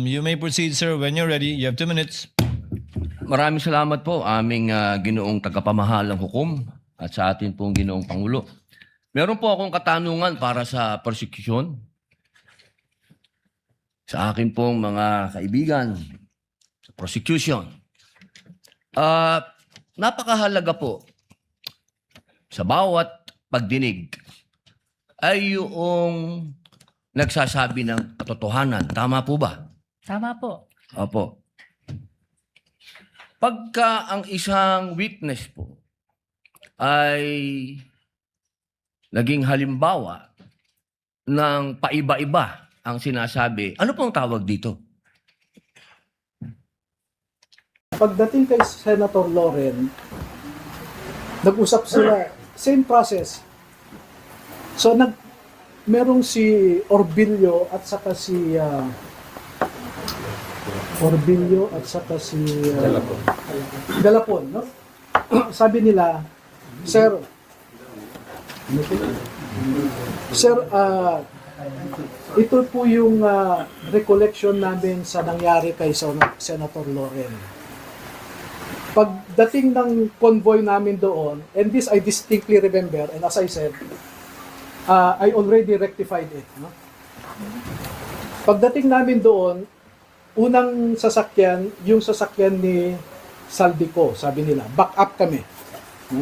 You may proceed, sir, when you're ready. You have 2 minutes. Maraming salamat po aming ginoong tagapamahalang hukom at sa atin pong ginoong Pangulo. Meron po akong katanungan para sa prosecution. Sa akin pong mga kaibigan sa prosecution. Napakahalaga po sa bawat pagdinig ay yung nagsasabi ng katotohanan. Tama po ba? Tama po. Opo. Pagka ang isang witness po ay naging halimbawa ng paiba-iba ang sinasabi, ano pong tawag dito? Pagdating kay Senator Loren, nag-usap sila, same process. So merong si Orbilio at saka si Galapon, no? Sabi nila, Sir, ito po yung recollection namin sa nangyari kay Senator Loren. Pagdating ng convoy namin doon, and this I distinctly remember, and as I said, I already rectified it. No? Pagdating namin doon, unang sasakyan, yung sasakyan ni Saldico, sabi nila, back up kami. No?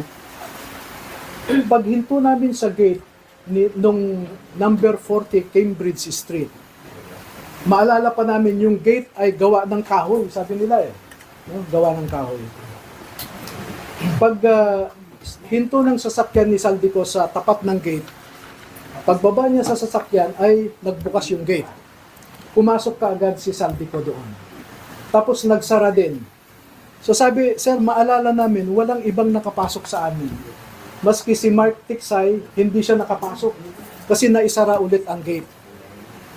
Paghinto namin sa gate nung number 40 Cambridge Street, maalala pa namin yung gate ay gawa ng kahoy, sabi nila eh. No? Gawa ng kahoy. Pag hinto ng sasakyan ni Saldico sa tapat ng gate, pagbaba niya sa sasakyan ay nagbukas yung gate. Pumasok kaagad si Saldico doon. Tapos nagsara din. So sabi, Sir, maalala namin, walang ibang nakapasok sa amin. Maski si Mark Tiksay, hindi siya nakapasok kasi naisara ulit ang gate.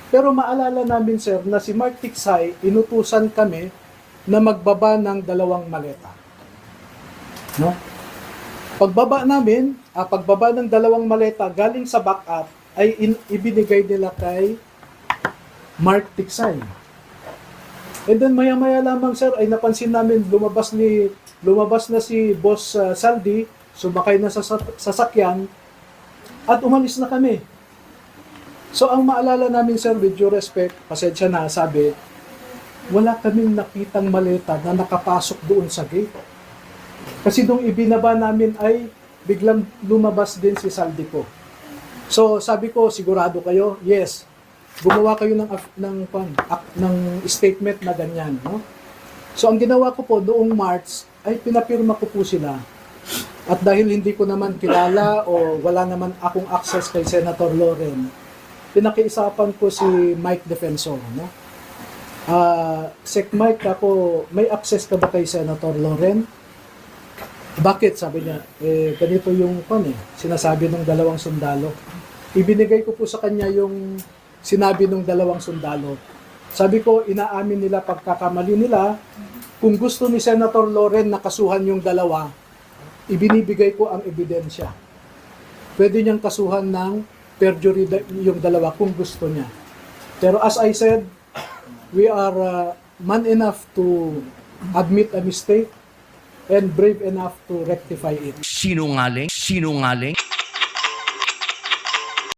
Pero maalala namin, Sir, na si Mark Tiksay, inutusan kami na magbaba ng 2 maleta. No? Pagbaba ng 2 maleta galing sa backup ay ibinigay nila kay Mark Tiksay. And then maya-maya lamang, sir, ay napansin namin lumabas na si Boss Saldi, sumakay na sa sasakyan at umalis na kami. So ang maalala namin, sir, with due respect, pasensya na, sabi, wala kaming nakitang maleta na nakapasok doon sa gate. Kasi nung ibinaba namin ay biglang lumabas din si Saldico. So sabi ko, sigurado kayo? Yes. Gumawa kayo ng statement na ganyan, no? So ang ginawa ko po noong March ay pinapirma ko po sila. At dahil hindi ko naman kilala o wala naman akong access kay Senator Loren, pinakiusapan ko si Mike Defensor, no? Sec Mike, ako, may access ka ba kay Senator Loren? Bakit? Sabi niya, ganito yung sinasabi ng 2 sundalo. Ibinigay ko po sa kanya yung sinabi ng 2 sundalo. Sabi ko, inaamin nila pagkakamali nila. Kung gusto ni Senator Loren na kasuhan yung 2, ibinibigay ko ang ebidensya. Pwede niyang kasuhan ng perjury yung 2 kung gusto niya. Pero as I said, we are man enough to admit a mistake and brave enough to rectify it. Sinungaling?